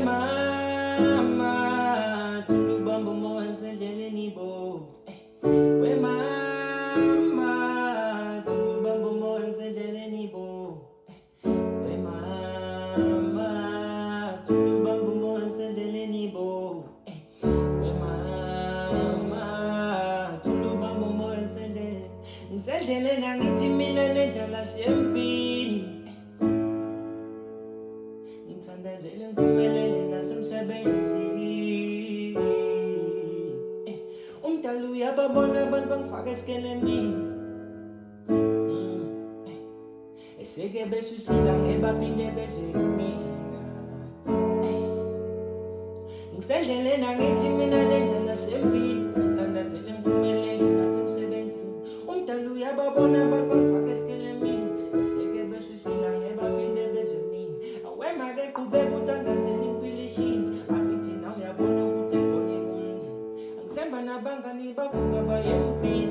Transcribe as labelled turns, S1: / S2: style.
S1: mama, tulubamba moyo ngisendleleni bo. We mama, tulubamba moyo ngisendleleni bo. We mama, tulubamba moyo ngisendleleni bo. We mama, tulubamba moyo ngisendleleni angithi mina nendlala siyempini. Ngithandazele ngiphumelele nasemsebenzini. Umdali uyababona abantu bangifaka esikelemini. Eseke besusila ngebaphinde bezwe kumina. Ngisendleleni angithi mina nendlela sempini. Ngithandazele ngiphumelele nasemsebenzini. Umdali uyababona abantu bangifaka esikelemini. Eseke besusila ngebaphinde bezwe kumina. Awema-ke qhubeka uthandazele impilo ishintshe. Angithi nawe uyabona ukuthi ebone kunzima. Angithemba nabangani bavuka baye empini.